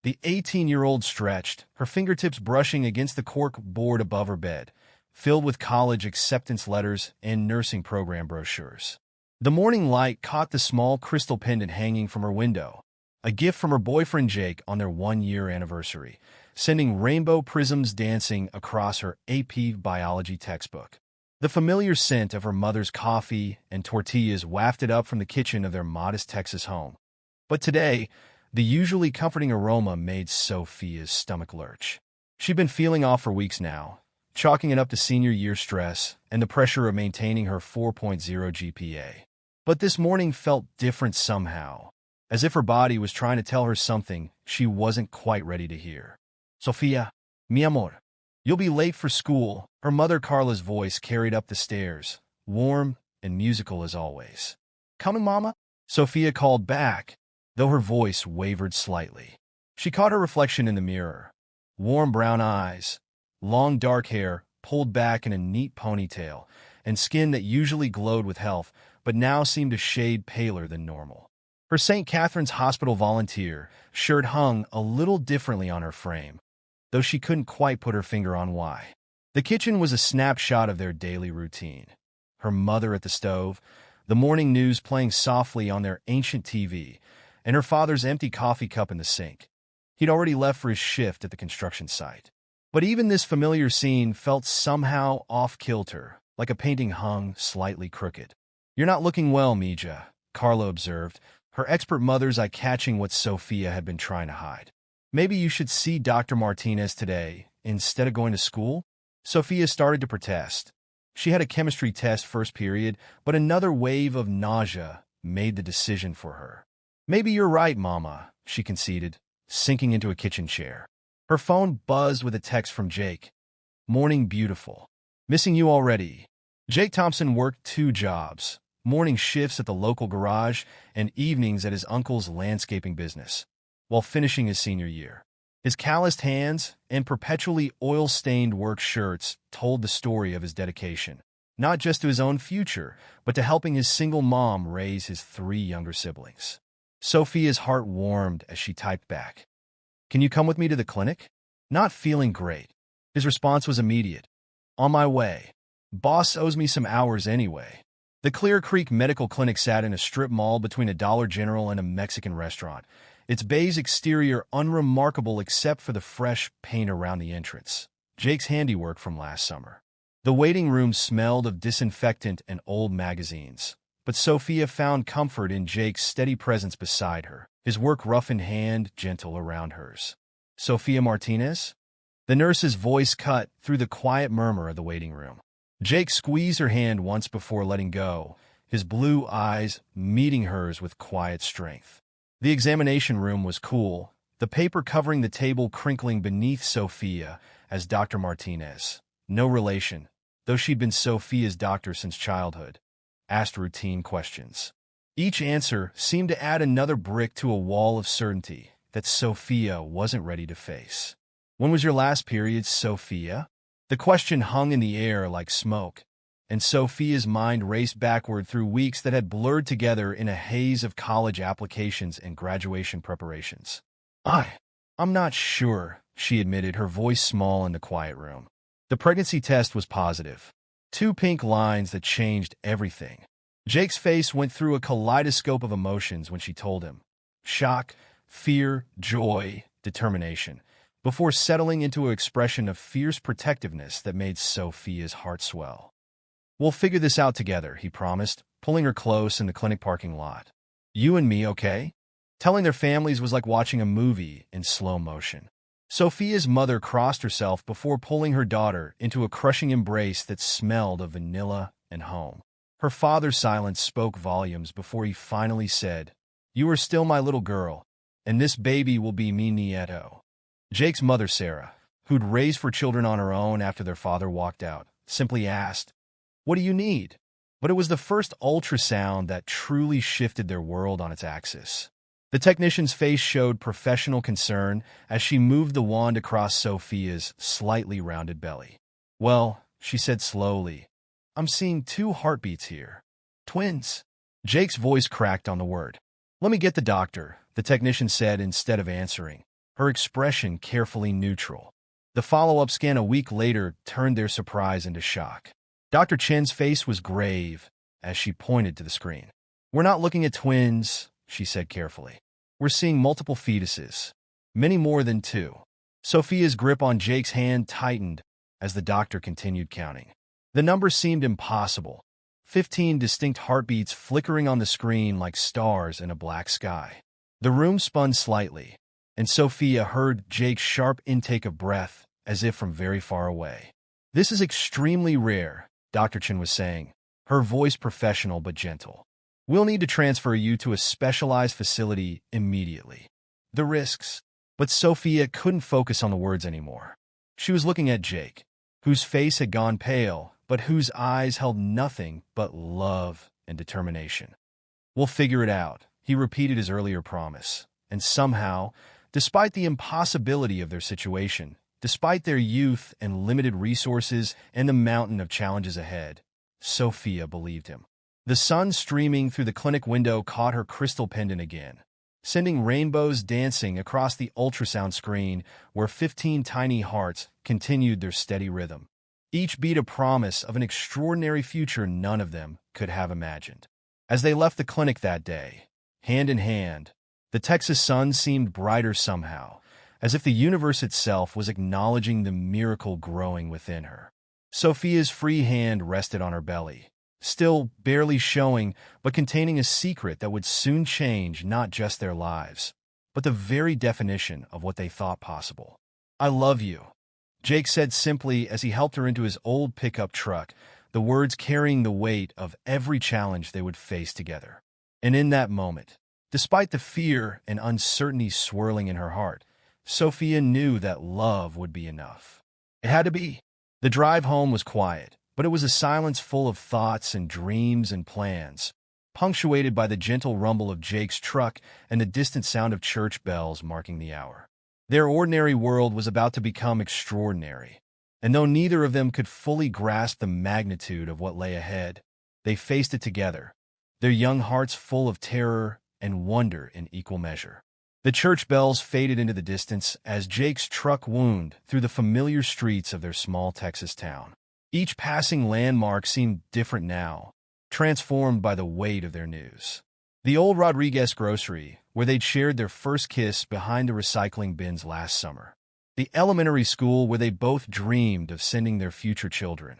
The 18-year-old stretched, her fingertips brushing against the cork board above her bed, filled with college acceptance letters and nursing program brochures. The morning light caught the small crystal pendant hanging from her window, a gift from her boyfriend Jake on their one-year anniversary, sending rainbow prisms dancing across her AP biology textbook. The familiar scent of her mother's coffee and tortillas wafted up from the kitchen of their modest Texas home. But today, the usually comforting aroma made Sophia's stomach lurch. She'd been feeling off for weeks now, chalking it up to senior year stress and the pressure of maintaining her 4.0 GPA. But this morning felt different somehow, as if her body was trying to tell her something she wasn't quite ready to hear. Sofia, mi amor, you'll be late for school, her mother Carla's voice carried up the stairs, warm and musical as always. Coming, Mama? Sofia called back, though her voice wavered slightly. She caught her reflection in the mirror. Warm brown eyes, long dark hair pulled back in a neat ponytail, and skin that usually glowed with health but now seemed a shade paler than normal. Her St. Catherine's Hospital volunteer shirt hung a little differently on her frame, though she couldn't quite put her finger on why. The kitchen was a snapshot of their daily routine. Her mother at the stove, the morning news playing softly on their ancient TV, and her father's empty coffee cup in the sink. He'd already left for his shift at the construction site. But even this familiar scene felt somehow off-kilter, like a painting hung slightly crooked. You're not looking well, Mija, Carla observed, her expert mother's eye catching what Sofia had been trying to hide. Maybe you should see Dr. Martinez today instead of going to school? Sofia started to protest. She had a chemistry test first period, but another wave of nausea made the decision for her. Maybe you're right, Mama, she conceded, sinking into a kitchen chair. Her phone buzzed with a text from Jake. Morning beautiful. Missing you already. Jake Thompson worked 2 jobs, morning shifts at the local garage and evenings at his uncle's landscaping business, while finishing his senior year. His calloused hands and perpetually oil-stained work shirts told the story of his dedication, not just to his own future, but to helping his single mom raise his 3 younger siblings. Sophia's heart warmed as she typed back, "Can you come with me to the clinic?" Not feeling great. His response was immediate. "On my way. Boss owes me some hours anyway." The Clear Creek Medical Clinic sat in a strip mall between a Dollar General and a Mexican restaurant, its beige exterior unremarkable except for the fresh paint around the entrance, Jake's handiwork from last summer. The waiting room smelled of disinfectant and old magazines, but Sophia found comfort in Jake's steady presence beside her, his work rough in hand, gentle around hers. "Sofia Martinez?" The nurse's voice cut through the quiet murmur of the waiting room. Jake squeezed her hand once before letting go, his blue eyes meeting hers with quiet strength. The examination room was cool, the paper covering the table crinkling beneath Sophia as Dr. Martinez, no relation, though she'd been Sophia's doctor since childhood, asked routine questions. Each answer seemed to add another brick to a wall of certainty that Sophia wasn't ready to face. "When was your last period, Sophia?" The question hung in the air like smoke, and Sophia's mind raced backward through weeks that had blurred together in a haze of college applications and graduation preparations. I'm not sure," she admitted, her voice small in the quiet room. The pregnancy test was positive. 2 pink lines that changed everything. Jake's face went through a kaleidoscope of emotions when she told him. Shock, fear, joy, determination, before settling into an expression of fierce protectiveness that made Sophia's heart swell. "We'll figure this out together," he promised, pulling her close in the clinic parking lot. "You and me, okay?" Telling their families was like watching a movie in slow motion. Sophia's mother crossed herself before pulling her daughter into a crushing embrace that smelled of vanilla and home. Her father's silence spoke volumes before he finally said, "You are still my little girl, and this baby will be mi nieto." Jake's mother, Sarah, who'd raised 4 children on her own after their father walked out, simply asked, "What do you need?" But it was the first ultrasound that truly shifted their world on its axis. The technician's face showed professional concern as she moved the wand across Sophia's slightly rounded belly. "Well," she said slowly, "I'm seeing 2 heartbeats here. Twins." Jake's voice cracked on the word. "Let me get the doctor," the technician said instead of answering. her expression carefully neutral. The follow-up scan a week later turned their surprise into shock. Dr. Chen's face was grave as she pointed to the screen. "We're not looking at twins," she said carefully. "We're seeing multiple fetuses, many more than two." Sophia's grip on Jake's hand tightened as the doctor continued counting. The number seemed impossible. 15 distinct heartbeats flickering on the screen like stars in a black sky. The room spun slightly, and Sophia heard Jake's sharp intake of breath as if from very far away. "This is extremely rare," Dr. Chen was saying, her voice professional but gentle. "We'll need to transfer you to a specialized facility immediately." The risks. But Sophia couldn't focus on the words anymore. She was looking at Jake, whose face had gone pale, but whose eyes held nothing but love and determination. "We'll figure it out," he repeated his earlier promise. And somehow, despite the impossibility of their situation, despite their youth and limited resources and the mountain of challenges ahead, Sophia believed him. The sun streaming through the clinic window caught her crystal pendant again, sending rainbows dancing across the ultrasound screen where 15 tiny hearts continued their steady rhythm. Each beat a promise of an extraordinary future none of them could have imagined. As they left the clinic that day, hand in hand, the Texas sun seemed brighter somehow, as if the universe itself was acknowledging the miracle growing within her. Sophia's free hand rested on her belly, still barely showing, but containing a secret that would soon change not just their lives, but the very definition of what they thought possible. "I love you," Jake said simply as he helped her into his old pickup truck, the words carrying the weight of every challenge they would face together. And in that moment, despite the fear and uncertainty swirling in her heart, Sophia knew that love would be enough. It had to be. The drive home was quiet, but it was a silence full of thoughts and dreams and plans, punctuated by the gentle rumble of Jake's truck and the distant sound of church bells marking the hour. Their ordinary world was about to become extraordinary, and though neither of them could fully grasp the magnitude of what lay ahead, they faced it together, their young hearts full of terror and wonder in equal measure. The church bells faded into the distance as Jake's truck wound through the familiar streets of their small Texas town. Each passing landmark seemed different now, transformed by the weight of their news. The old Rodriguez grocery, where they'd shared their first kiss behind the recycling bins last summer. The elementary school where they both dreamed of sending their future children,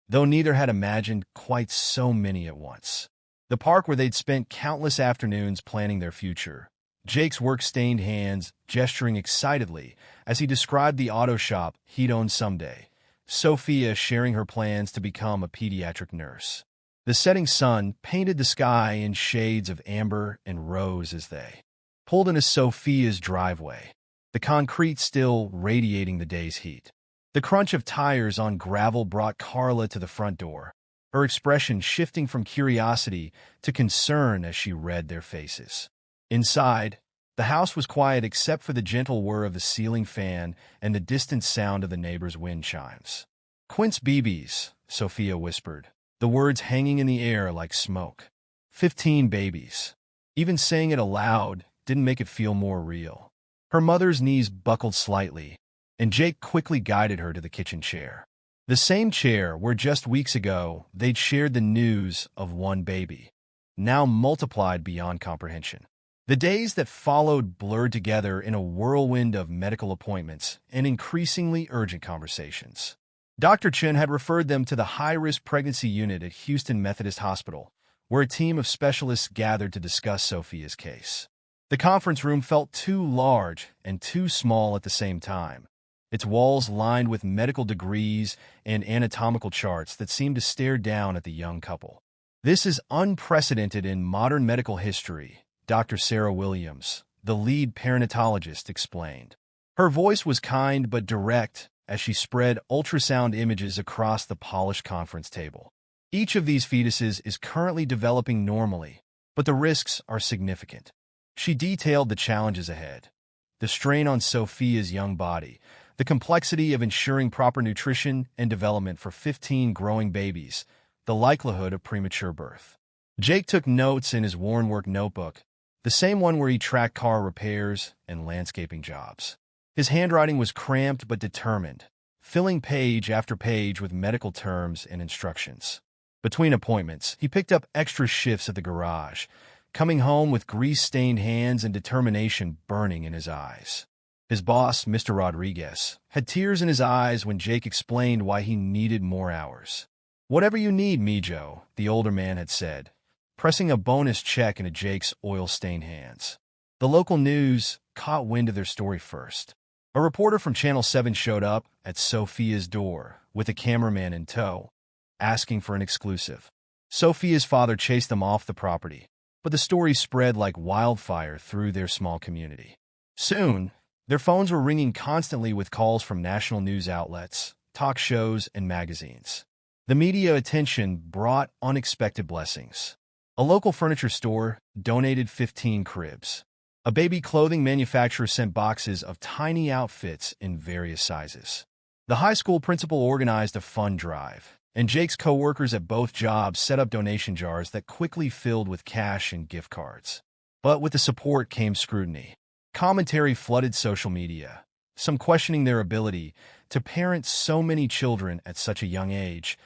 though neither had imagined quite so many at once. The park where they'd spent countless afternoons planning their future, Jake's work-stained hands gesturing excitedly as he described the auto shop he'd own someday, Sophia sharing her plans to become a pediatric nurse. The setting sun painted the sky in shades of amber and rose as they pulled into Sophia's driveway, the concrete still radiating the day's heat. The crunch of tires on gravel brought Carla to the front door, her expression shifting from curiosity to concern as she read their faces. Inside, the house was quiet except for the gentle whir of the ceiling fan and the distant sound of the neighbor's wind chimes. "Quince babies," Sophia whispered, the words hanging in the air like smoke. 15 babies. Even saying it aloud didn't make it feel more real. Her mother's knees buckled slightly, and Jake quickly guided her to the kitchen chair. The same chair where just weeks ago they'd shared the news of one baby, now multiplied beyond comprehension. The days that followed blurred together in a whirlwind of medical appointments and increasingly urgent conversations. Dr. Chen had referred them to the high-risk pregnancy unit at Houston Methodist Hospital, where a team of specialists gathered to discuss Sophia's case. The conference room felt too large and too small at the same time, its walls lined with medical degrees and anatomical charts that seemed to stare down at the young couple. "This is unprecedented in modern medical history," Dr. Sarah Williams, the lead perinatologist, explained. Her voice was kind but direct as she spread ultrasound images across the polished conference table. "Each of these fetuses is currently developing normally, but the risks are significant." She detailed the challenges ahead, the strain on Sophia's young body, the complexity of ensuring proper nutrition and development for 15 growing babies, the likelihood of premature birth. Jake took notes in his worn work notebook, the same one where he tracked car repairs and landscaping jobs. His handwriting was cramped but determined, filling page after page with medical terms and instructions. Between appointments, he picked up extra shifts at the garage, coming home with grease-stained hands and determination burning in his eyes. His boss, Mr. Rodriguez, had tears in his eyes when Jake explained why he needed more hours. "Whatever you need, Mijo," the older man had said, pressing a bonus check into Jake's oil-stained hands. The local news caught wind of their story first. A reporter from Channel 7 showed up at Sophia's door with a cameraman in tow, asking for an exclusive. Sophia's father chased them off the property, but the story spread like wildfire through their small community. Soon, their phones were ringing constantly with calls from national news outlets, talk shows, and magazines. The media attention brought unexpected blessings. A local furniture store donated 15 cribs. A baby clothing manufacturer sent boxes of tiny outfits in various sizes. The high school principal organized a fund drive, and Jake's co-workers at both jobs set up donation jars that quickly filled with cash and gift cards. But with the support came scrutiny. Commentary flooded social media, some questioning their ability to parent so many children at such a young age,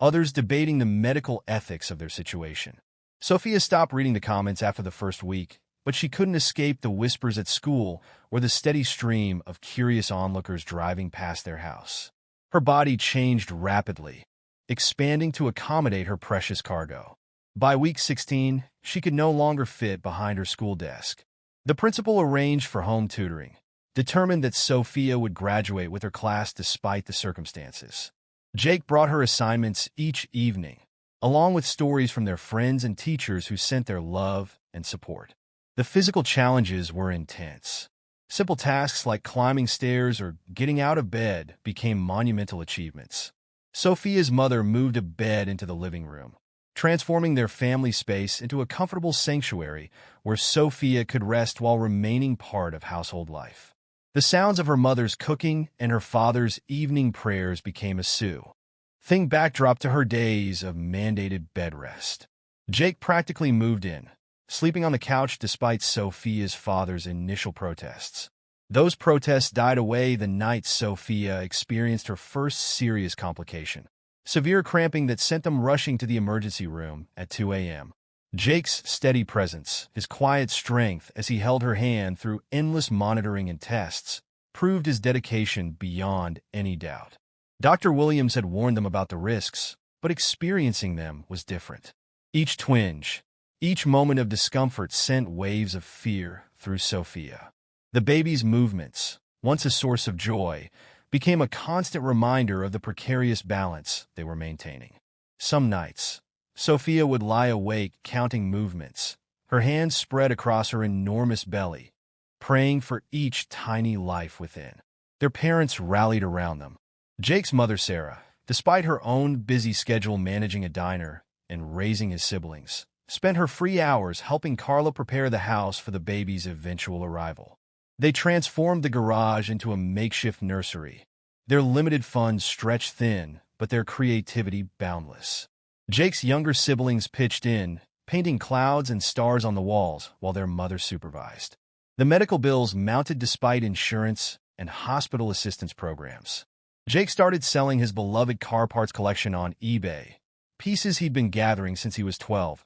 others debating the medical ethics of their situation. Sophia stopped reading the comments after the first week, but she couldn't escape the whispers at school or the steady stream of curious onlookers driving past their house. Her body changed rapidly, expanding to accommodate her precious cargo. By week 16, she could no longer fit behind her school desk. The principal arranged for home tutoring, determined that Sophia would graduate with her class despite the circumstances. Jake brought her assignments each evening, along with stories from their friends and teachers who sent their love and support. The physical challenges were intense. Simple tasks like climbing stairs or getting out of bed became monumental achievements. Sophia's mother moved a bed into the living room, transforming their family space into a comfortable sanctuary where Sophia could rest while remaining part of household life. The sounds of her mother's cooking and her father's evening prayers became a soothing backdrop to her days of mandated bed rest. Jake practically moved in, sleeping on the couch despite Sophia's father's initial protests. Those protests died away the night Sophia experienced her first serious complication, severe cramping that sent them rushing to the emergency room at 2 a.m. Jake's steady presence, his quiet strength as he held her hand through endless monitoring and tests, proved his dedication beyond any doubt. Dr. Williams had warned them about the risks, but experiencing them was different. Each twinge, each moment of discomfort sent waves of fear through Sophia. The baby's movements, once a source of joy, became a constant reminder of the precarious balance they were maintaining. Some nights, Sophia would lie awake counting movements, her hands spread across her enormous belly, praying for each tiny life within. Their parents rallied around them. Jake's mother, Sarah, despite her own busy schedule managing a diner and raising his siblings, spent her free hours helping Carla prepare the house for the baby's eventual arrival. They transformed the garage into a makeshift nursery, their limited funds stretched thin, but their creativity boundless. Jake's younger siblings pitched in, painting clouds and stars on the walls while their mother supervised. The medical bills mounted despite insurance and hospital assistance programs. Jake started selling his beloved car parts collection on eBay, pieces he'd been gathering since he was 12,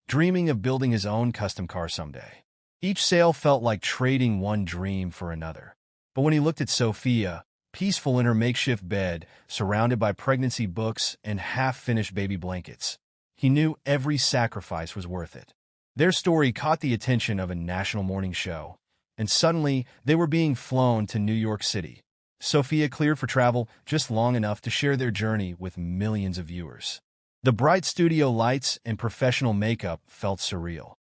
dreaming of building his own custom car someday. Each sale felt like trading one dream for another. But when he looked at Sophia, peaceful in her makeshift bed, surrounded by pregnancy books and half-finished baby blankets, he knew every sacrifice was worth it. Their story caught the attention of a national morning show, and suddenly they were being flown to New York City. Sophia cleared for travel just long enough to share their journey with millions of viewers. The bright studio lights and professional makeup felt surreal.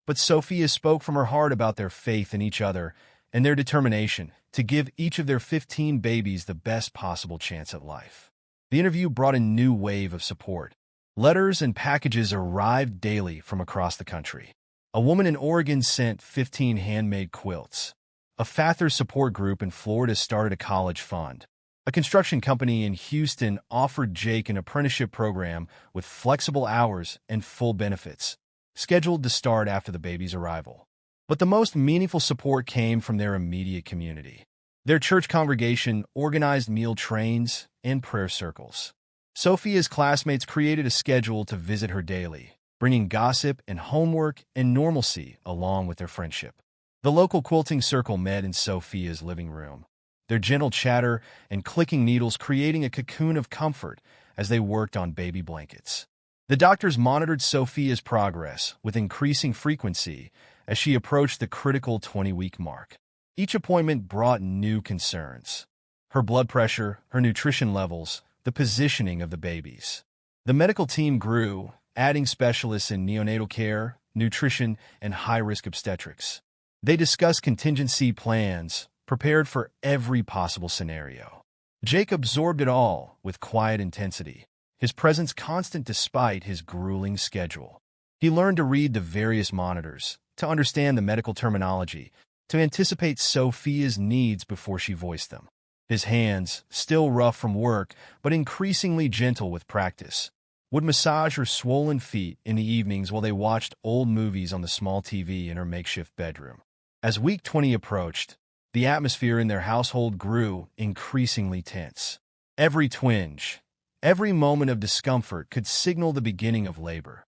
But Sophia spoke from her heart about their faith in each other and their determination to give each of their 15 babies the best possible chance at life. The interview brought a new wave of support. Letters and packages arrived daily from across the country. A woman in Oregon sent 15 handmade quilts. A father support group in Florida started a college fund. A construction company in Houston offered Jake an apprenticeship program with flexible hours and full benefits, scheduled to start after the baby's arrival. But the most meaningful support came from their immediate community. Their church congregation organized meal trains and prayer circles. Sophia's classmates created a schedule to visit her daily, bringing gossip and homework and normalcy along with their friendship. The local quilting circle met in Sophia's living room, their gentle chatter and clicking needles creating a cocoon of comfort as they worked on baby blankets. The doctors monitored Sophia's progress with increasing frequency as she approached the critical 20-week mark. Each appointment brought new concerns: her blood pressure, her nutrition levels, the positioning of the babies. The medical team grew, adding specialists in neonatal care, nutrition, and high-risk obstetrics. They discussed contingency plans, prepared for every possible scenario. Jake absorbed it all with quiet intensity, his presence constant despite his grueling schedule. He learned to read the various monitors, to understand the medical terminology, to anticipate Sophia's needs before she voiced them. His hands, still rough from work but increasingly gentle with practice, would massage her swollen feet in the evenings while they watched old movies on the small TV in her makeshift bedroom. As week 20 approached, the atmosphere in their household grew increasingly tense. Every twinge, every moment of discomfort could signal the beginning of labor.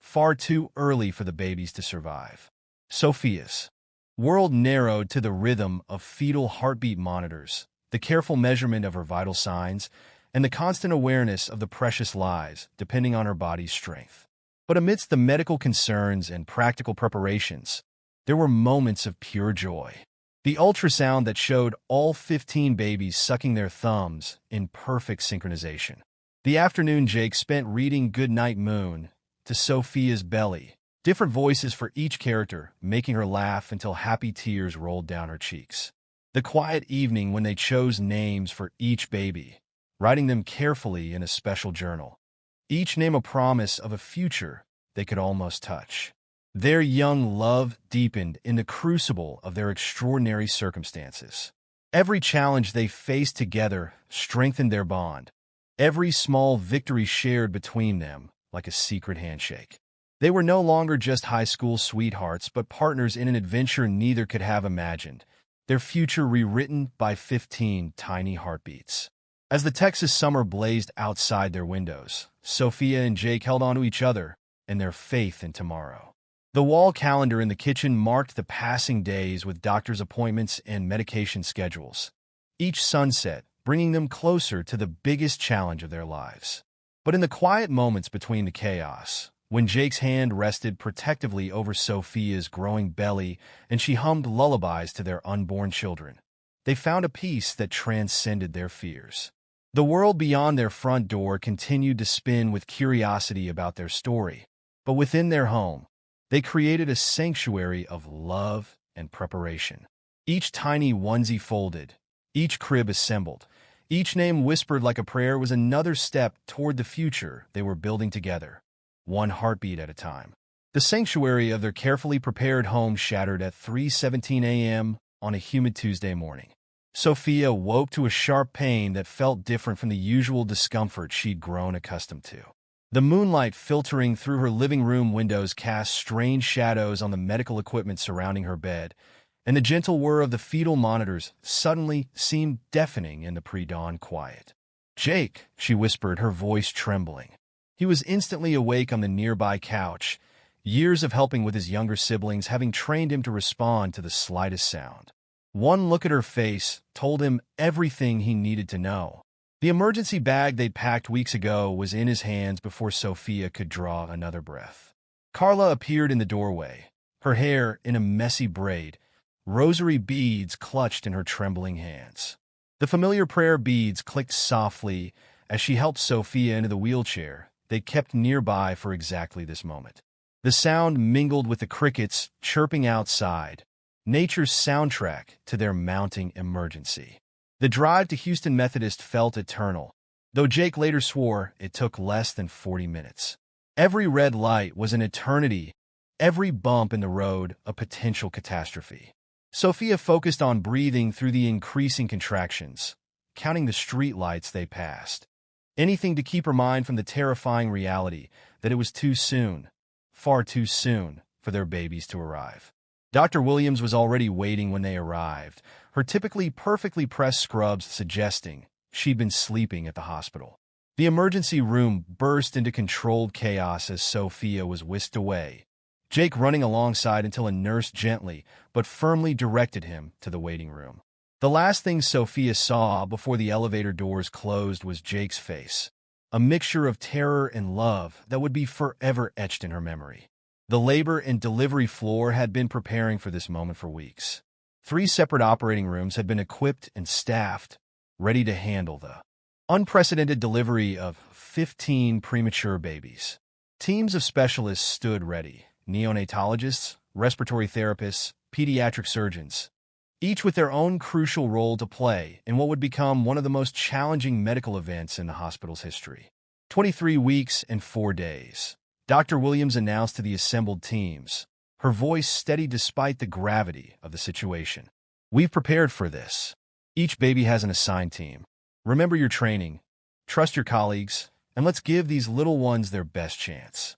Far too early for the babies to survive. Sophia's world narrowed to the rhythm of fetal heartbeat monitors, the careful measurement of her vital signs, and the constant awareness of the precious lives depending on her body's strength. But amidst the medical concerns and practical preparations, there were moments of pure joy. The ultrasound that showed all 15 babies sucking their thumbs in perfect synchronization. The afternoon Jake spent reading Goodnight Moon to Sophia's belly, different voices for each character, making her laugh until happy tears rolled down her cheeks. The quiet evening when they chose names for each baby, writing them carefully in a special journal. Each name a promise of a future they could almost touch. Their young love deepened in the crucible of their extraordinary circumstances. Every challenge they faced together strengthened their bond. Every small victory shared between them like a secret handshake. They were no longer just high school sweethearts, but partners in an adventure neither could have imagined, their future rewritten by 15 tiny heartbeats. As the Texas summer blazed outside their windows, Sophia and Jake held on to each other and their faith in tomorrow. The wall calendar in the kitchen marked the passing days with doctor's appointments and medication schedules. Each sunset bringing them closer to the biggest challenge of their lives. But in the quiet moments between the chaos, when Jake's hand rested protectively over Sophia's growing belly and she hummed lullabies to their unborn children, they found a peace that transcended their fears. The world beyond their front door continued to spin with curiosity about their story, but within their home, they created a sanctuary of love and preparation. Each tiny onesie folded, each crib assembled, each name whispered like a prayer was another step toward the future they were building together, one heartbeat at a time. The sanctuary of their carefully prepared home shattered at 3:17 a.m. on a humid Tuesday morning. Sophia woke to a sharp pain that felt different from the usual discomfort she'd grown accustomed to. The moonlight filtering through her living room windows cast strange shadows on the medical equipment surrounding her bed, and the gentle whir of the fetal monitors suddenly seemed deafening in the pre-dawn quiet. "Jake," she whispered, her voice trembling. He was instantly awake on the nearby couch, years of helping with his younger siblings having trained him to respond to the slightest sound. One look at her face told him everything he needed to know. The emergency bag they'd packed weeks ago was in his hands before Sophia could draw another breath. Carla appeared in the doorway, her hair in a messy braid, rosary beads clutched in her trembling hands. The familiar prayer beads clicked softly as she helped Sophia into the wheelchair they kept nearby for exactly this moment. The sound mingled with the crickets chirping outside, nature's soundtrack to their mounting emergency. The drive to Houston Methodist felt eternal, though Jake later swore it took less than 40 minutes. Every red light was an eternity, every bump in the road a potential catastrophe. Sophia focused on breathing through the increasing contractions, counting the street lights they passed. Anything to keep her mind from the terrifying reality that it was too soon, far too soon, for their babies to arrive. Dr. Williams was already waiting when they arrived, her typically perfectly pressed scrubs suggesting she'd been sleeping at the hospital. The emergency room burst into controlled chaos as Sophia was whisked away, Jake running alongside until a nurse gently but firmly directed him to the waiting room. The last thing Sophia saw before the elevator doors closed was Jake's face, a mixture of terror and love that would be forever etched in her memory. The labor and delivery floor had been preparing for this moment for weeks. 3 separate operating rooms had been equipped and staffed, ready to handle the unprecedented delivery of 15 premature babies. Teams of specialists stood ready, neonatologists, respiratory therapists, pediatric surgeons, each with their own crucial role to play in what would become one of the most challenging medical events in the hospital's history. 23 weeks and 4 days. Dr. Williams announced to the assembled teams, her voice steady despite the gravity of the situation. "We've prepared for this. Each baby has an assigned team. Remember your training, trust your colleagues, and let's give these little ones their best chance."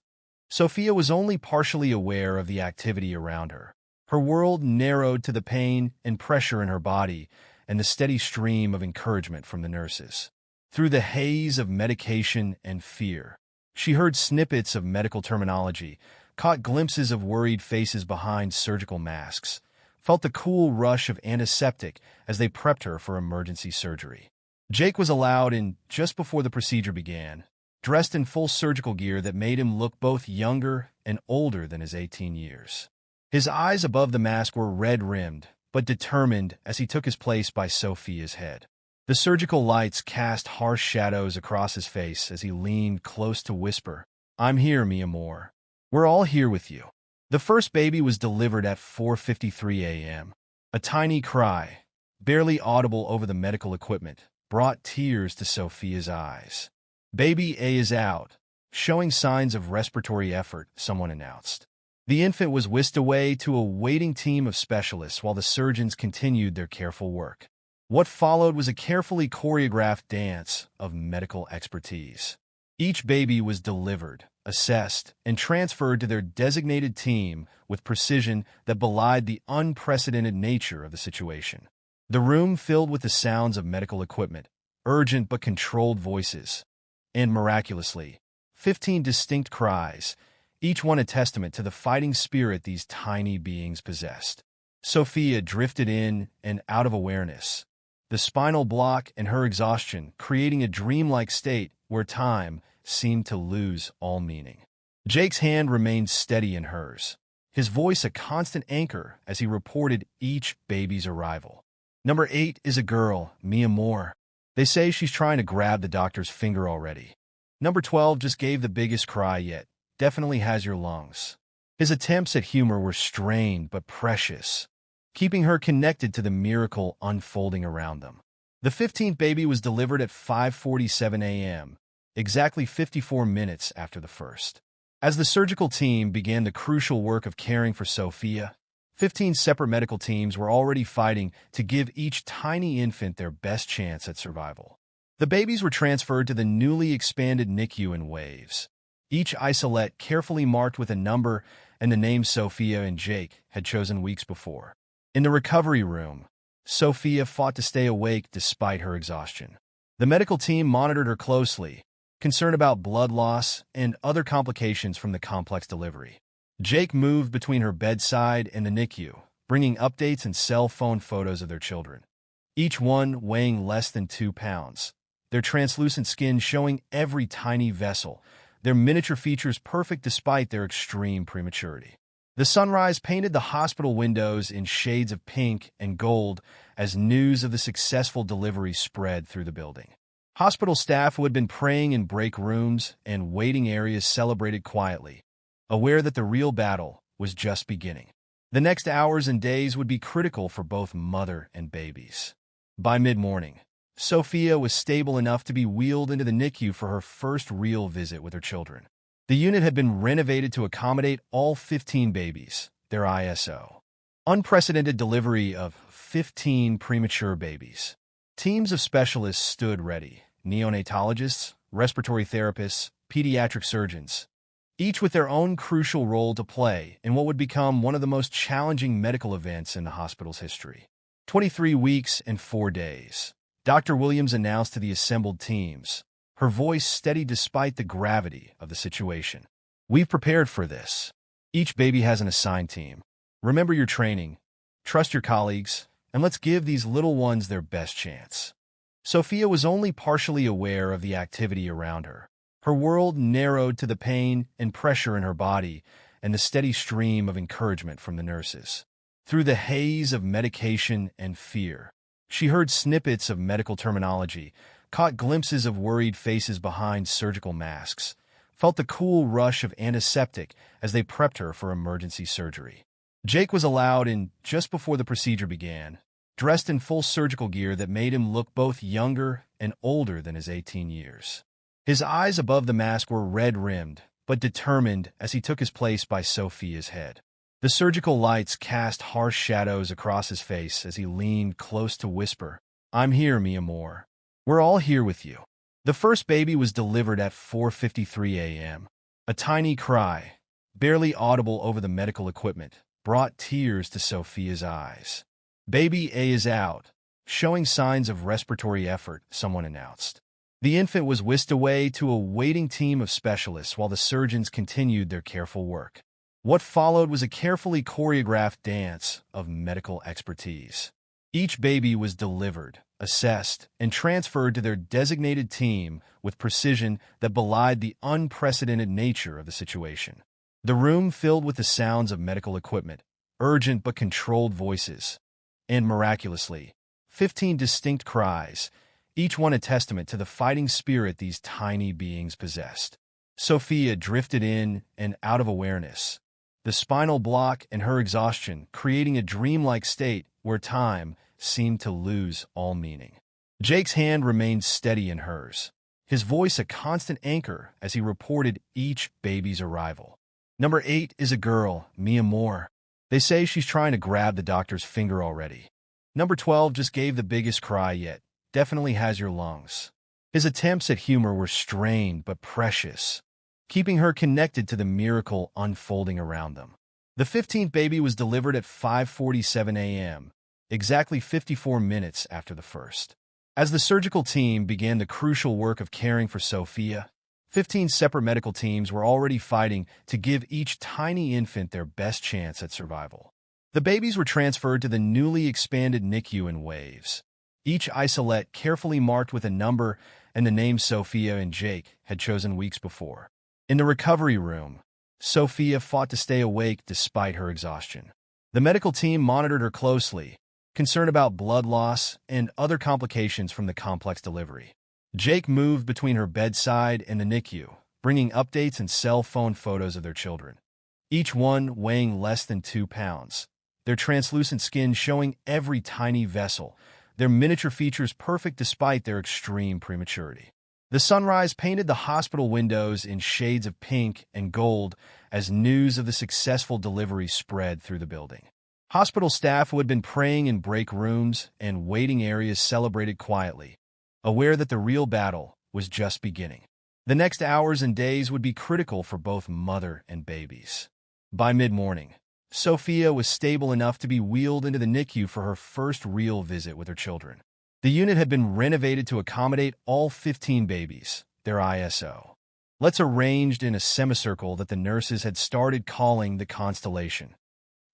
Sophia was only partially aware of the activity around her. Her world narrowed to the pain and pressure in her body and the steady stream of encouragement from the nurses. Through the haze of medication and fear, she heard snippets of medical terminology, caught glimpses of worried faces behind surgical masks, felt the cool rush of antiseptic as they prepped her for emergency surgery. Jake was allowed in just before the procedure began, dressed in full surgical gear that made him look both younger and older than his 18 years. His eyes above the mask were red-rimmed, but determined as he took his place by Sophia's head. The surgical lights cast harsh shadows across his face as he leaned close to whisper, "I'm here, mi amor. We're all here with you." The first baby was delivered at 4:53 a.m. A tiny cry, barely audible over the medical equipment, brought tears to Sophia's eyes. "Baby A is out, showing signs of respiratory effort," someone announced. The infant was whisked away to a waiting team of specialists while the surgeons continued their careful work. What followed was a carefully choreographed dance of medical expertise. Each baby was delivered, assessed, and transferred to their designated team with precision that belied the unprecedented nature of the situation. The room filled with the sounds of medical equipment, urgent but controlled voices, and miraculously, 15 distinct cries, each one a testament to the fighting spirit these tiny beings possessed. Sophia drifted in and out of awareness, the spinal block and her exhaustion creating a dreamlike state where time seemed to lose all meaning. Jake's hand remained steady in hers, his voice a constant anchor as he reported each baby's arrival. "Number 8 is a girl, mi amor. They say she's trying to grab the doctor's finger already. Number 12 just gave the biggest cry yet. Definitely has your lungs." His attempts at humor were strained but precious, keeping her connected to the miracle unfolding around them. The 15th baby was delivered at 5:47 a.m., exactly 54 minutes after the first. As the surgical team began the crucial work of caring for Sophia, 15 separate medical teams were already fighting to give each tiny infant their best chance at survival. The babies were transferred to the newly expanded NICU in waves, each isolette carefully marked with a number and the name Sophia and Jake had chosen weeks before. In the recovery room, Sophia fought to stay awake despite her exhaustion. The medical team monitored her closely, concerned about blood loss and other complications from the complex delivery. Jake moved between her bedside and the NICU, bringing updates and cell phone photos of their children, each one weighing less than 2 pounds, their translucent skin showing every tiny vessel, their miniature features perfect despite their extreme prematurity. The sunrise painted the hospital windows in shades of pink and gold as news of the successful delivery spread through the building. Hospital staff who had been praying in break rooms and waiting areas celebrated quietly, aware that the real battle was just beginning. The next hours and days would be critical for both mother and babies. By mid-morning, Sophia was stable enough to be wheeled into the NICU for her first real visit with her children. The unit had been renovated to accommodate all 15 babies, their ISO. Unprecedented delivery of 15 premature babies. Teams of specialists stood ready, neonatologists, respiratory therapists, pediatric surgeons, each with their own crucial role to play in what would become one of the most challenging medical events in the hospital's history. 23 weeks and 4 days. Dr. Williams announced to the assembled teams, her voice steady despite the gravity of the situation. We've prepared for this. Each baby has an assigned team. Remember your training, trust your colleagues, and let's give these little ones their best chance. Sophia was only partially aware of the activity around her. Her world narrowed to the pain and pressure in her body and the steady stream of encouragement from the nurses. Through the haze of medication and fear, she heard snippets of medical terminology, caught glimpses of worried faces behind surgical masks, felt the cool rush of antiseptic as they prepped her for emergency surgery. Jake was allowed in just before the procedure began, dressed in full surgical gear that made him look both younger and older than his 18 years. His eyes above the mask were red-rimmed, but determined as he took his place by Sophia's head. The surgical lights cast harsh shadows across his face as he leaned close to whisper, "I'm here, mi amor. We're all here with you." The first baby was delivered at 4:53 a.m. A tiny cry, barely audible over the medical equipment, brought tears to Sophia's eyes. "Baby A is out, showing signs of respiratory effort," someone announced. The infant was whisked away to a waiting team of specialists while the surgeons continued their careful work. What followed was a carefully choreographed dance of medical expertise. Each baby was delivered, assessed, and transferred to their designated team with precision that belied the unprecedented nature of the situation. The room filled with the sounds of medical equipment, urgent but controlled voices, and miraculously, 15 distinct cries, each one a testament to the fighting spirit these tiny beings possessed. Sophia drifted in and out of awareness, the spinal block and her exhaustion creating a dreamlike state where time seemed to lose all meaning. Jake's hand remained steady in hers, his voice a constant anchor as he reported each baby's arrival. "Number 8 is a girl, mi amor. They say she's trying to grab the doctor's finger already. Number 12 just gave the biggest cry yet. Definitely has your lungs." His attempts at humor were strained but precious, keeping her connected to the miracle unfolding around them. The 15th baby was delivered at 5:47 a.m., exactly 54 minutes after the first. As the surgical team began the crucial work of caring for Sophia, 15 separate medical teams were already fighting to give each tiny infant their best chance at survival. The babies were transferred to the newly expanded NICU in waves, each isolette carefully marked with a number and the name Sophia and Jake had chosen weeks before. In the recovery room, Sophia fought to stay awake despite her exhaustion. The medical team monitored her closely, concerned about blood loss and other complications from the complex delivery. Jake moved between her bedside and the NICU, bringing updates and cell phone photos of their children, each one weighing less than 2 pounds, their translucent skin showing every tiny vessel, their miniature features perfect despite their extreme prematurity. The sunrise painted the hospital windows in shades of pink and gold as news of the successful delivery spread through the building. Hospital staff who had been praying in break rooms and waiting areas celebrated quietly, aware that the real battle was just beginning. The next hours and days would be critical for both mother and babies. By mid-morning, Sophia was stable enough to be wheeled into the NICU for her first real visit with her children. The unit had been renovated to accommodate all 15 babies, their ISO. Let's arranged in a semicircle that the nurses had started calling the constellation.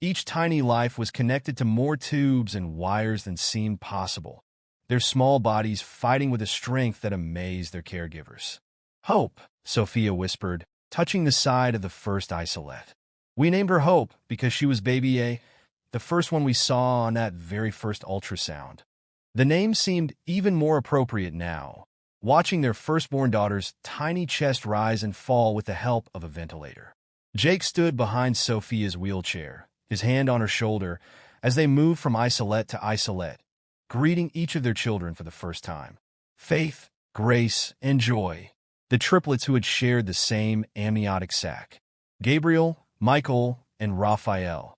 Each tiny life was connected to more tubes and wires than seemed possible, their small bodies fighting with a strength that amazed their caregivers. "Hope," Sophia whispered, touching the side of the first isolette. "We named her Hope because she was baby A, the first one we saw on that very first ultrasound." The name seemed even more appropriate now, watching their firstborn daughter's tiny chest rise and fall with the help of a ventilator. Jake stood behind Sophia's wheelchair, his hand on her shoulder, as they moved from isolette to isolette, greeting each of their children for the first time. Faith, Grace, and Joy, the triplets who had shared the same amniotic sac. Gabriel, Michael, and Raphael,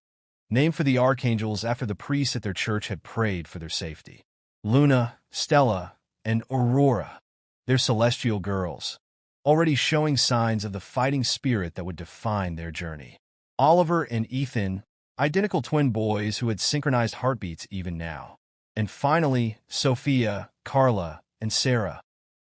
named for the archangels after the priests at their church had prayed for their safety. Luna, Stella, and Aurora, their celestial girls, already showing signs of the fighting spirit that would define their journey. Oliver and Ethan, identical twin boys who had synchronized heartbeats even now. And finally, Sophia, Carla, and Sarah,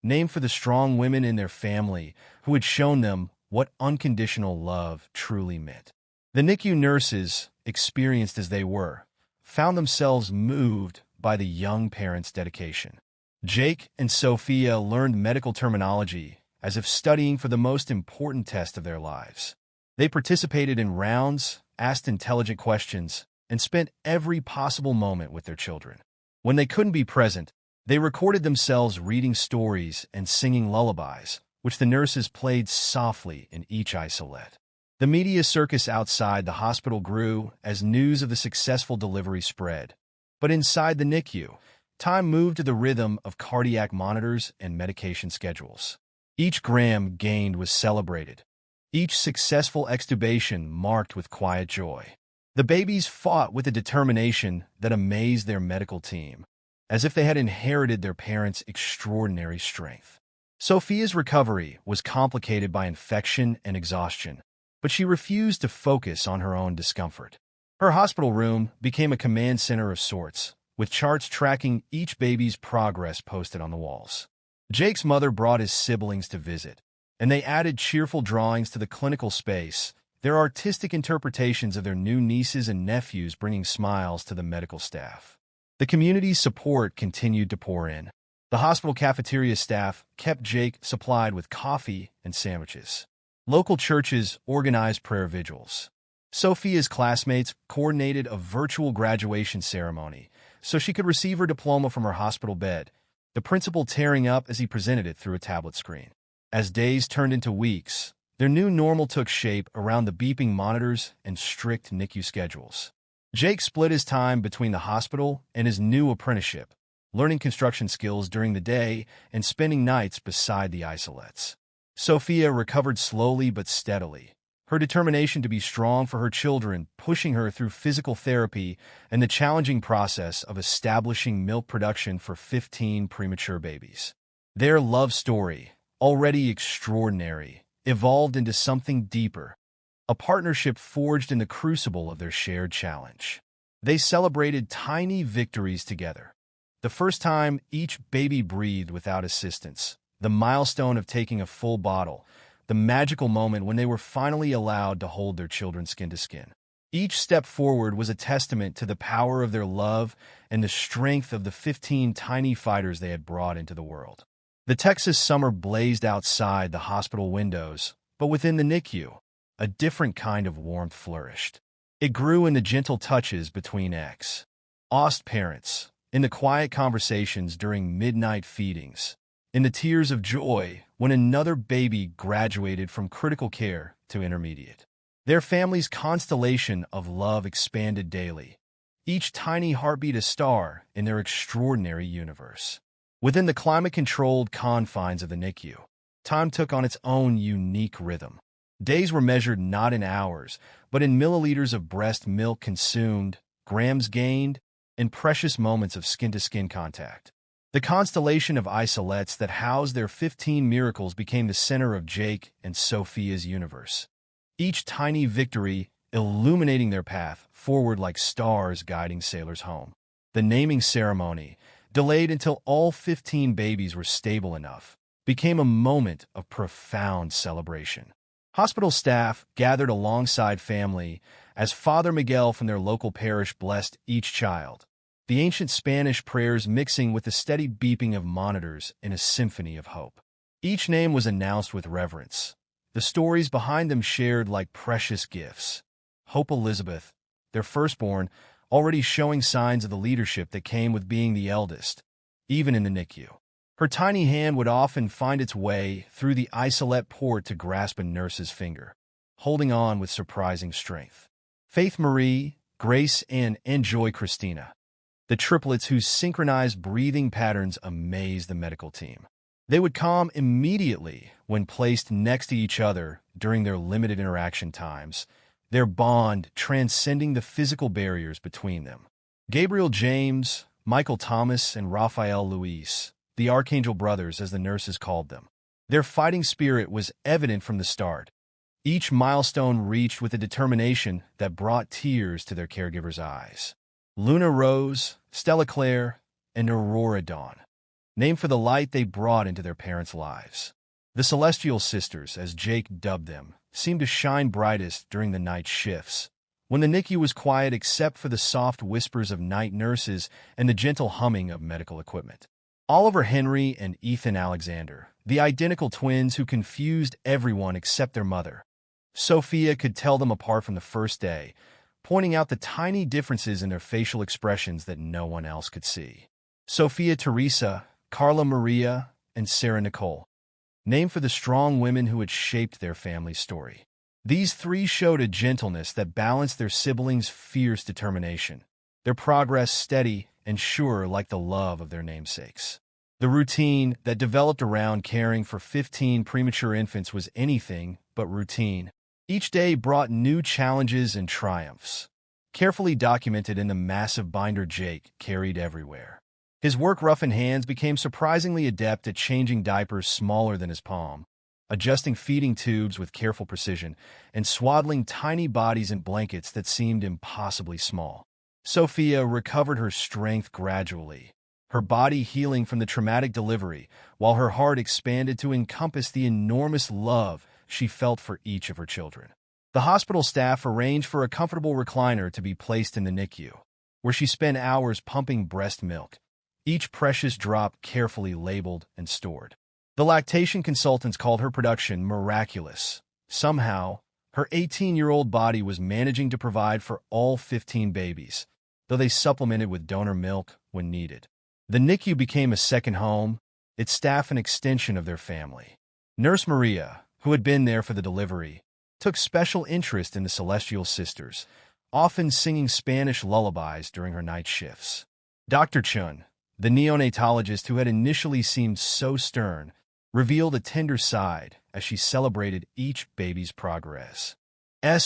named for the strong women in their family who had shown them what unconditional love truly meant. The NICU nurses, experienced as they were, found themselves moved by the young parents' dedication. Jake and Sophia learned medical terminology as if studying for the most important test of their lives. They participated in rounds, asked intelligent questions, and spent every possible moment with their children. When they couldn't be present, they recorded themselves reading stories and singing lullabies, which the nurses played softly in each isolette. The media circus outside the hospital grew as news of the successful delivery spread. But inside the NICU, time moved to the rhythm of cardiac monitors and medication schedules. Each gram gained was celebrated, each successful extubation marked with quiet joy. The babies fought with a determination that amazed their medical team, as if they had inherited their parents' extraordinary strength. Sophia's recovery was complicated by infection and exhaustion, but she refused to focus on her own discomfort. Her hospital room became a command center of sorts, with charts tracking each baby's progress posted on the walls. Jake's mother brought his siblings to visit, and they added cheerful drawings to the clinical space, their artistic interpretations of their new nieces and nephews bringing smiles to the medical staff. The community's support continued to pour in. The hospital cafeteria staff kept Jake supplied with coffee and sandwiches. Local churches organized prayer vigils. Sophia's classmates coordinated a virtual graduation ceremony so she could receive her diploma from her hospital bed, the principal tearing up as he presented it through a tablet screen. As days turned into weeks, their new normal took shape around the beeping monitors and strict NICU schedules. Jake split his time between the hospital and his new apprenticeship, learning construction skills during the day and spending nights beside the isolettes. Sophia recovered slowly but steadily, her determination to be strong for her children pushing her through physical therapy and the challenging process of establishing milk production for 15 premature babies. Their love story, already extraordinary, evolved into something deeper, a partnership forged in the crucible of their shared challenge. They celebrated tiny victories together. The first time each baby breathed without assistance, the milestone of taking a full bottle, the magical moment when they were finally allowed to hold their children skin to skin. Each step forward was a testament to the power of their love and the strength of the 15 tiny fighters they had brought into the world. The Texas summer blazed outside the hospital windows, but within the NICU, a different kind of warmth flourished. It grew in the gentle touches between ex-OST parents, in the quiet conversations during midnight feedings, in the tears of joy when another baby graduated from critical care to intermediate. Their family's constellation of love expanded daily, each tiny heartbeat a star in their extraordinary universe. Within the climate-controlled confines of the NICU, time took on its own unique rhythm. Days were measured not in hours, but in milliliters of breast milk consumed, grams gained, and precious moments of skin-to-skin contact. The constellation of isolettes that housed their 15 miracles became the center of Jake and Sophia's universe, each tiny victory illuminating their path forward like stars guiding sailors home. The naming ceremony, delayed until all 15 babies were stable enough, became a moment of profound celebration. Hospital staff gathered alongside family as Father Miguel from their local parish blessed each child, the ancient Spanish prayers mixing with the steady beeping of monitors in a symphony of hope. Each name was announced with reverence, the stories behind them shared like precious gifts. Hope Elizabeth, their firstborn, already showing signs of the leadership that came with being the eldest, even in the NICU. Her tiny hand would often find its way through the isolette port to grasp a nurse's finger, holding on with surprising strength. Faith Marie, Grace Ann, and Joy Christina, the triplets whose synchronized breathing patterns amazed the medical team. They would calm immediately when placed next to each other during their limited interaction times, their bond transcending the physical barriers between them. Gabriel James, Michael Thomas, and Raphael Luis, the Archangel Brothers as the nurses called them, Their fighting spirit was evident from the start. Each milestone reached with a determination that brought tears to their caregivers' eyes. Luna Rose, Stella Claire, and Aurora Dawn, named for the light they brought into their parents' lives. The Celestial Sisters, as Jake dubbed them, seemed to shine brightest during the night shifts, when the NICU was quiet except for the soft whispers of night nurses and the gentle humming of medical equipment. Oliver Henry and Ethan Alexander, the identical twins who confused everyone except their mother. Sophia could tell them apart from the first day, pointing out the tiny differences in their facial expressions that no one else could see. Sophia Teresa, Carla Maria, and Sarah Nicole, named for the strong women who had shaped their family's story. These three showed a gentleness that balanced their siblings' fierce determination, their progress steady and sure like the love of their namesakes. The routine that developed around caring for 15 premature infants was anything but routine. Each day brought new challenges and triumphs, carefully documented in the massive binder Jake carried everywhere. His work-roughened hands became surprisingly adept at changing diapers smaller than his palm, adjusting feeding tubes with careful precision, and swaddling tiny bodies in blankets that seemed impossibly small. Sophia recovered her strength gradually, her body healing from the traumatic delivery, while her heart expanded to encompass the enormous love she felt for each of her children. The hospital staff arranged for a comfortable recliner to be placed in the NICU, where she spent hours pumping breast milk, each precious drop carefully labeled and stored. The lactation consultants called her production miraculous. Somehow, her 18-year-old body was managing to provide for all 15 babies, though they supplemented with donor milk when needed. The NICU became a second home, its staff an extension of their family. Nurse Maria, who had been there for the delivery, took special interest in the Celestial Sisters, often singing Spanish lullabies during her night shifts. Dr. Chun, the neonatologist who had initially seemed so stern, revealed a tender side as she celebrated each baby's progress.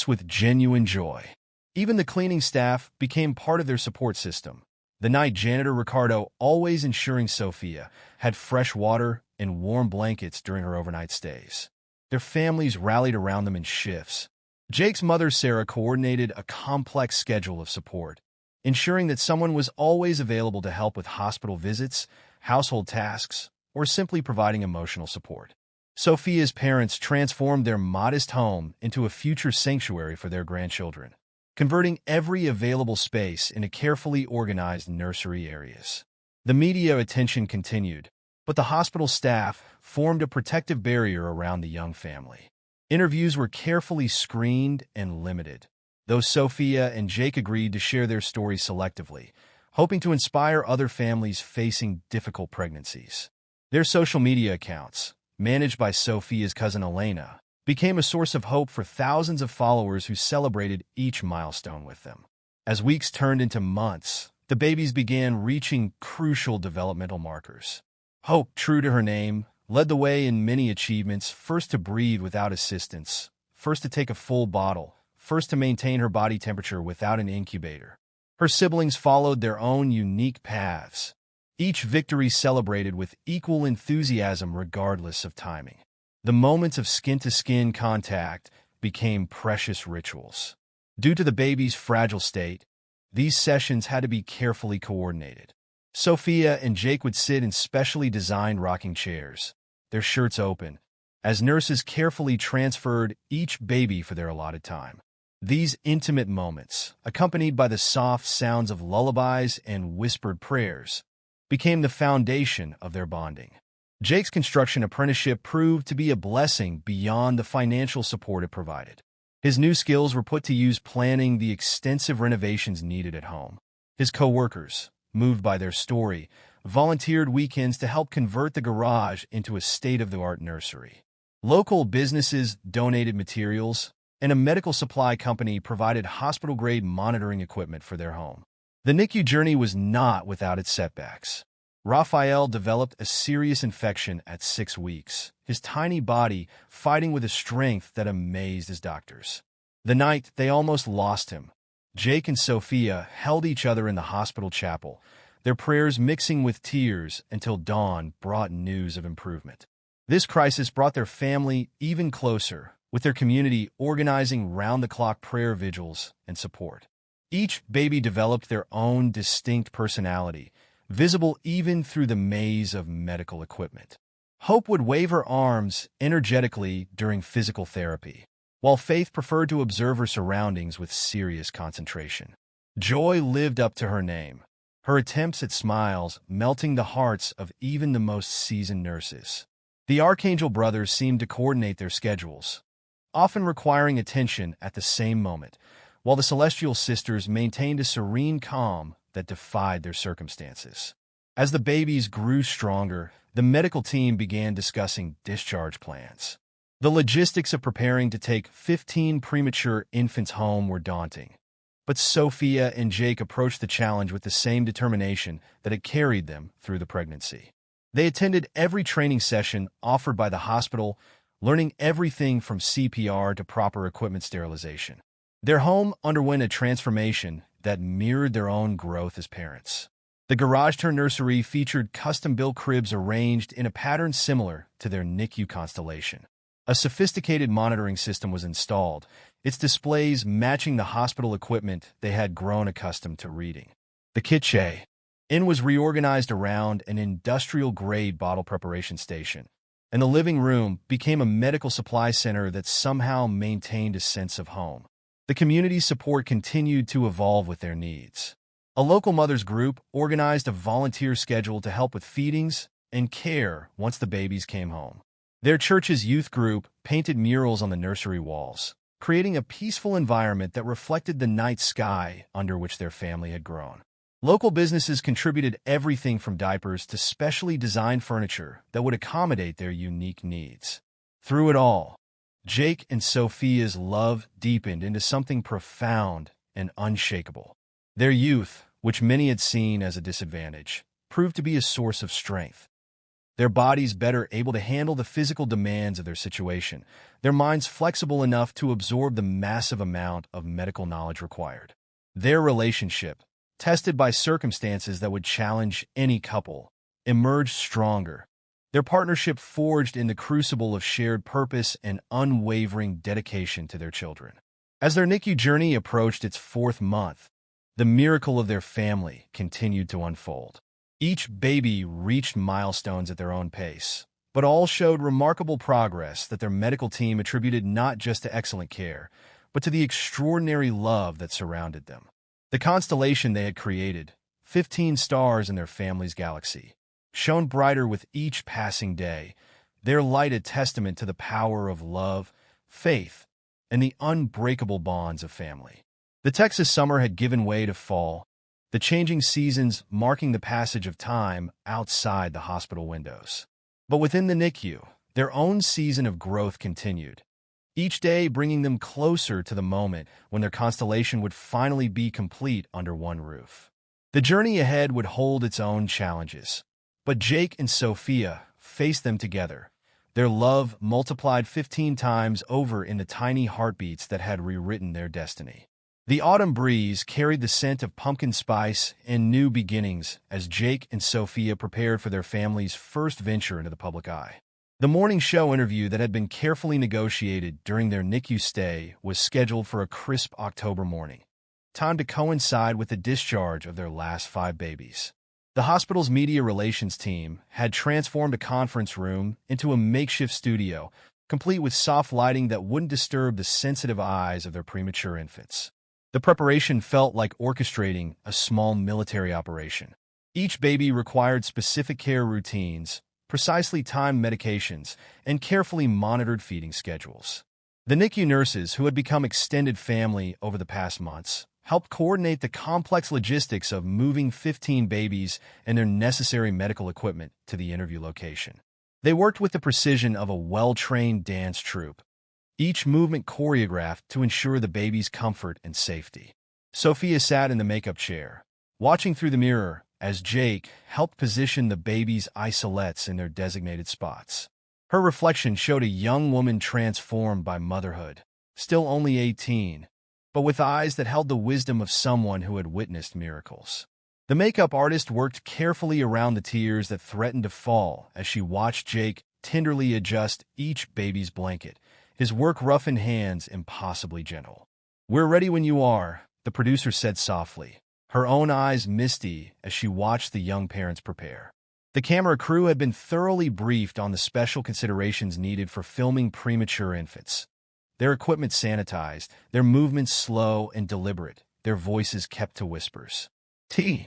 With genuine joy. Even the cleaning staff became part of their support system. The night janitor Ricardo, always ensuring Sophia had fresh water and warm blankets during her overnight stays. Their families rallied around them in shifts. Jake's mother Sarah coordinated a complex schedule of support, ensuring that someone was always available to help with hospital visits, household tasks, or simply providing emotional support. Sophia's parents transformed their modest home into a future sanctuary for their grandchildren, converting every available space into carefully organized nursery areas. The media attention continued, but the hospital staff formed a protective barrier around the young family. Interviews were carefully screened and limited, though Sophia and Jake agreed to share their stories selectively, hoping to inspire other families facing difficult pregnancies. Their social media accounts, managed by Sophia's cousin Elena, became a source of hope for thousands of followers who celebrated each milestone with them. As weeks turned into months, the babies began reaching crucial developmental markers. Hope, true to her name, led the way in many achievements: first to breathe without assistance, first to take a full bottle, first to maintain her body temperature without an incubator. Her siblings followed their own unique paths, each victory celebrated with equal enthusiasm regardless of timing. The moments of skin-to-skin contact became precious rituals. Due to the baby's fragile state, these sessions had to be carefully coordinated. Sophia and Jake would sit in specially designed rocking chairs, their shirts open, as nurses carefully transferred each baby for their allotted time. These intimate moments, accompanied by the soft sounds of lullabies and whispered prayers, became the foundation of their bonding. Jake's construction apprenticeship proved to be a blessing beyond the financial support it provided. His new skills were put to use planning the extensive renovations needed at home. His co-workers, moved by their story, volunteered weekends to help convert the garage into a state-of-the-art nursery. Local businesses donated materials, and a medical supply company provided hospital-grade monitoring equipment for their home. The NICU journey was not without its setbacks. Raphael developed a serious infection at 6 weeks, his tiny body fighting with a strength that amazed his doctors. The night they almost lost him, Jake and Sophia held each other in the hospital chapel, their prayers mixing with tears until dawn brought news of improvement. This crisis brought their family even closer, with their community organizing round-the-clock prayer vigils and support. Each baby developed their own distinct personality, visible even through the maze of medical equipment. Hope would wave her arms energetically during physical therapy, while Faith preferred to observe her surroundings with serious concentration. Joy lived up to her name, her attempts at smiles melting the hearts of even the most seasoned nurses. The Archangel brothers seemed to coordinate their schedules, often requiring attention at the same moment, while the Celestial sisters maintained a serene calm that defied their circumstances. As the babies grew stronger, the medical team began discussing discharge plans. The logistics of preparing to take 15 premature infants home were daunting, but Sophia and Jake approached the challenge with the same determination that had carried them through the pregnancy. They attended every training session offered by the hospital, learning everything from CPR to proper equipment sterilization. Their home underwent a transformation that mirrored their own growth as parents. The garage-turned nursery featured custom-built cribs arranged in a pattern similar to their NICU constellation. A sophisticated monitoring system was installed, its displays matching the hospital equipment they had grown accustomed to reading. The kitchen was reorganized around an industrial-grade bottle preparation station, and the living room became a medical supply center that somehow maintained a sense of home. The community's support continued to evolve with their needs. A local mothers group organized a volunteer schedule to help with feedings and care once the babies came home. Their church's youth group painted murals on the nursery walls, creating a peaceful environment that reflected the night sky under which their family had grown. Local businesses contributed everything from diapers to specially designed furniture that would accommodate their unique needs. Through it all, Jake and Sophia's love deepened into something profound and unshakable. Their youth, which many had seen as a disadvantage, proved to be a source of strength. Their bodies better able to handle the physical demands of their situation, their minds flexible enough to absorb the massive amount of medical knowledge required. Their relationship, tested by circumstances that would challenge any couple, emerged stronger. Their partnership forged in the crucible of shared purpose and unwavering dedication to their children. As their NICU journey approached its 4th month, the miracle of their family continued to unfold. Each baby reached milestones at their own pace, but all showed remarkable progress that their medical team attributed not just to excellent care, but to the extraordinary love that surrounded them. The constellation they had created, 15 stars in their family's galaxy, shone brighter with each passing day, their light a testament to the power of love, faith, and the unbreakable bonds of family. The Texas summer had given way to fall, the changing seasons marking the passage of time outside the hospital windows. But within the NICU, their own season of growth continued, each day bringing them closer to the moment when their constellation would finally be complete under one roof. The journey ahead would hold its own challenges, but Jake and Sophia faced them together, their love multiplied 15 times over in the tiny heartbeats that had rewritten their destiny. The autumn breeze carried the scent of pumpkin spice and new beginnings as Jake and Sophia prepared for their family's first venture into the public eye. The morning show interview that had been carefully negotiated during their NICU stay was scheduled for a crisp October morning, timed to coincide with the discharge of their last 5 babies. The hospital's media relations team had transformed a conference room into a makeshift studio, complete with soft lighting that wouldn't disturb the sensitive eyes of their premature infants. The preparation felt like orchestrating a small military operation. Each baby required specific care routines, precisely timed medications, and carefully monitored feeding schedules. The NICU nurses, who had become extended family over the past months, helped coordinate the complex logistics of moving 15 babies and their necessary medical equipment to the interview location. They worked with the precision of a well-trained dance troupe, each movement choreographed to ensure the baby's comfort and safety. Sophia sat in the makeup chair, watching through the mirror as Jake helped position the baby's isolettes in their designated spots. Her reflection showed a young woman transformed by motherhood, still only 18, but with eyes that held the wisdom of someone who had witnessed miracles. The makeup artist worked carefully around the tears that threatened to fall as she watched Jake tenderly adjust each baby's blanket, his work-roughened hands impossibly gentle. "We're ready when you are," the producer said softly, her own eyes misty as she watched the young parents prepare. The camera crew had been thoroughly briefed on the special considerations needed for filming premature infants. Their equipment sanitized, their movements slow and deliberate, their voices kept to whispers. The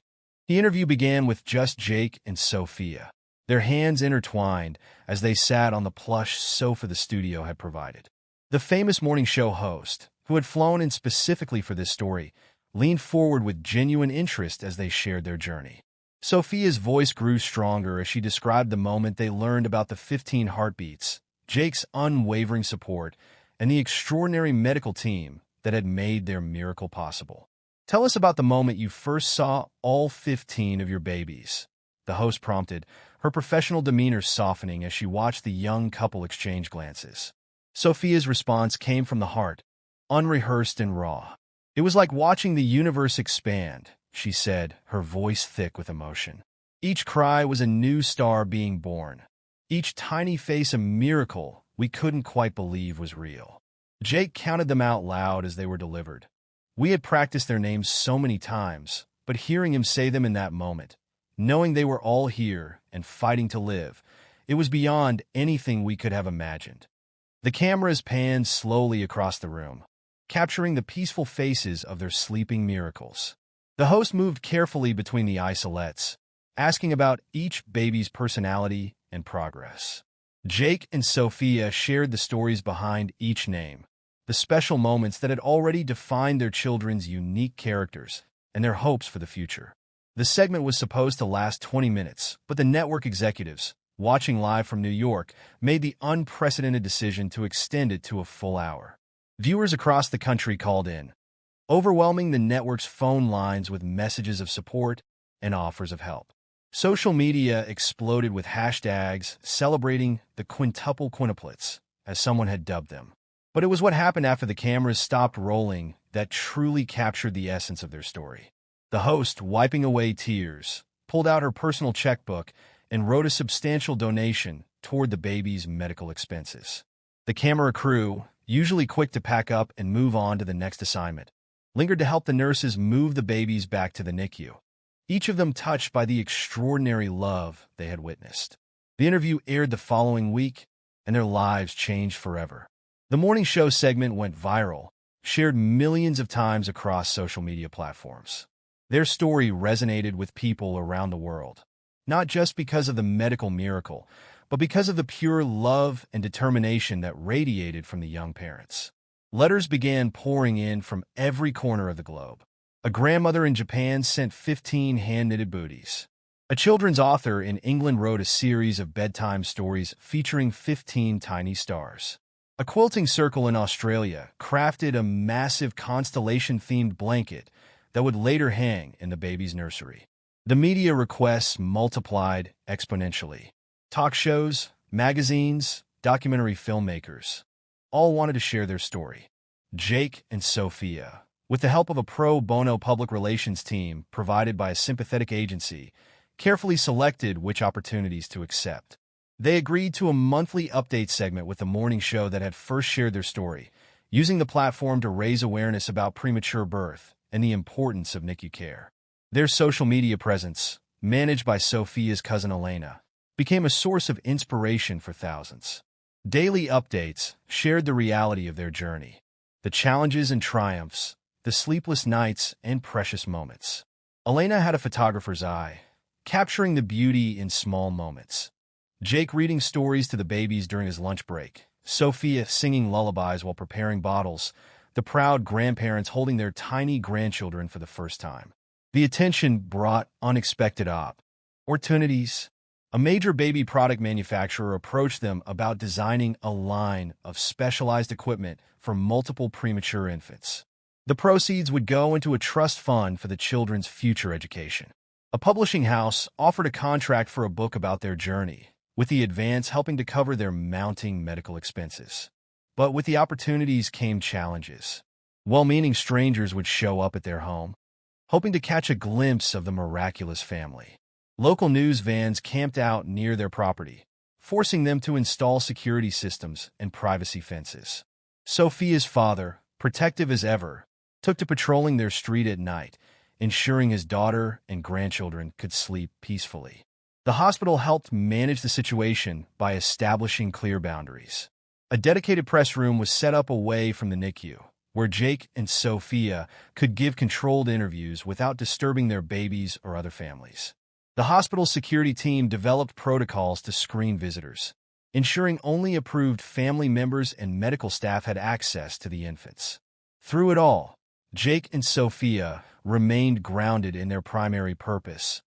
interview began with just Jake and Sophia, their hands intertwined as they sat on the plush sofa the studio had provided. The famous morning show host, who had flown in specifically for this story, leaned forward with genuine interest as they shared their journey. Sophia's voice grew stronger as she described the moment they learned about the 15 heartbeats, Jake's unwavering support, and the extraordinary medical team that had made their miracle possible. "Tell us about the moment you first saw all 15 of your babies," the host prompted, her professional demeanor softening as she watched the young couple exchange glances. Sophia's response came from the heart, unrehearsed and raw. "It was like watching the universe expand," she said, her voice thick with emotion. "Each cry was a new star being born. Each tiny face a miracle we couldn't quite believe was real." Jake counted them out loud as they were delivered. We had practiced their names so many times, but hearing him say them in that moment, knowing they were all here and fighting to live, it was beyond anything we could have imagined. The cameras panned slowly across the room, capturing the peaceful faces of their sleeping miracles. The host moved carefully between the isolettes, asking about each baby's personality and progress. Jake and Sophia shared the stories behind each name, the special moments that had already defined their children's unique characters and their hopes for the future. The segment was supposed to last 20 minutes, but the network executives, watching live from New York, made the unprecedented decision to extend it to a full hour. Viewers across the country called in, overwhelming the network's phone lines with messages of support and offers of help. Social media exploded with hashtags celebrating the quintuplets, as someone had dubbed them. But it was what happened after the cameras stopped rolling that truly captured the essence of their story. The host, wiping away tears, pulled out her personal checkbook and wrote a substantial donation toward the baby's medical expenses. The camera crew, usually quick to pack up and move on to the next assignment, lingered to help the nurses move the babies back to the NICU, each of them touched by the extraordinary love they had witnessed. The interview aired the following week, and their lives changed forever. The morning show segment went viral, shared millions of times across social media platforms. Their story resonated with people around the world, not just because of the medical miracle, but because of the pure love and determination that radiated from the young parents. Letters began pouring in from every corner of the globe. A grandmother in Japan sent 15 hand-knitted booties. A children's author in England wrote a series of bedtime stories featuring 15 tiny stars. A quilting circle in Australia crafted a massive constellation-themed blanket that would later hang in the baby's nursery. The media requests multiplied exponentially. Talk shows, magazines, documentary filmmakers all wanted to share their story. Jake and Sophia, with the help of a pro bono public relations team provided by a sympathetic agency, carefully selected which opportunities to accept. They agreed to a monthly update segment with the morning show that had first shared their story, using the platform to raise awareness about premature birth and the importance of NICU care. Their social media presence, managed by Sophia's cousin Elena, became a source of inspiration for thousands. Daily updates shared the reality of their journey, the challenges and triumphs, the sleepless nights and precious moments. Elena had a photographer's eye, capturing the beauty in small moments. Jake reading stories to the babies during his lunch break, Sophia singing lullabies while preparing bottles, the proud grandparents holding their tiny grandchildren for the first time. The attention brought unexpected opportunities. A major baby product manufacturer approached them about designing a line of specialized equipment for multiple premature infants. The proceeds would go into a trust fund for the children's future education. A publishing house offered a contract for a book about their journey, with the advance helping to cover their mounting medical expenses. But with the opportunities came challenges. Well-meaning strangers would show up at their home, hoping to catch a glimpse of the miraculous family. Local news vans camped out near their property, forcing them to install security systems and privacy fences. Sophia's father, protective as ever, took to patrolling their street at night, ensuring his daughter and grandchildren could sleep peacefully. The hospital helped manage the situation by establishing clear boundaries. A dedicated press room was set up away from the NICU, where Jake and Sophia could give controlled interviews without disturbing their babies or other families. The hospital's security team developed protocols to screen visitors, ensuring only approved family members and medical staff had access to the infants. Through it all, Jake and Sophia remained grounded in their primary purpose,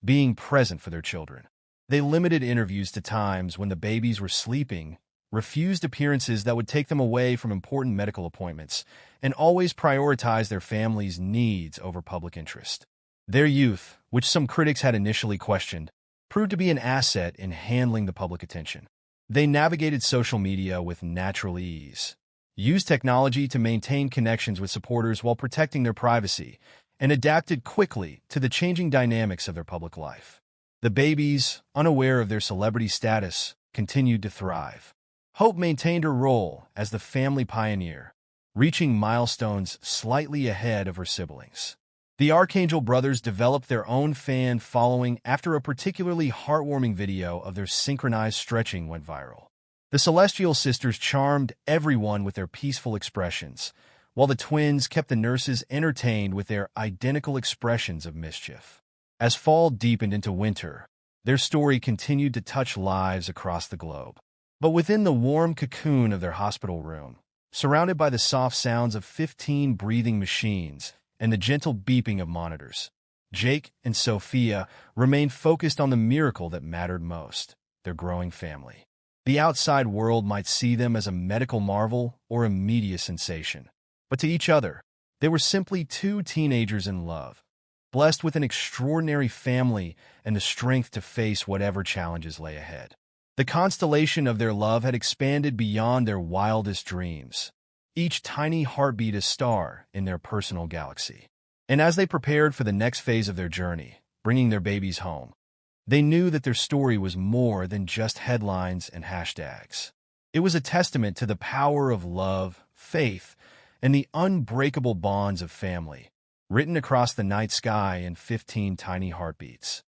being present for their children. They limited interviews to times when the babies were sleeping, refused appearances that would take them away from important medical appointments, and always prioritized their family's needs over public interest. Their youth, which some critics had initially questioned, proved to be an asset in handling the public attention. They navigated social media with natural ease, used technology to maintain connections with supporters while protecting their privacy, and adapted quickly to the changing dynamics of their public life. The babies, unaware of their celebrity status, continued to thrive. Hope maintained her role as the family pioneer, reaching milestones slightly ahead of her siblings. The Archangel brothers developed their own fan following after a particularly heartwarming video of their synchronized stretching went viral. The Celestial sisters charmed everyone with their peaceful expressions, while the twins kept the nurses entertained with their identical expressions of mischief. As fall deepened into winter, their story continued to touch lives across the globe. But within the warm cocoon of their hospital room, surrounded by the soft sounds of 15 breathing machines and the gentle beeping of monitors, Jake and Sophia remained focused on the miracle that mattered most, their growing family. The outside world might see them as a medical marvel or a media sensation, but to each other, they were simply two teenagers in love, blessed with an extraordinary family and the strength to face whatever challenges lay ahead. The constellation of their love had expanded beyond their wildest dreams, each tiny heartbeat a star in their personal galaxy. And as they prepared for the next phase of their journey, bringing their babies home, they knew that their story was more than just headlines and hashtags. It was a testament to the power of love, faith, and the unbreakable bonds of family, written across the night sky in 15 tiny heartbeats.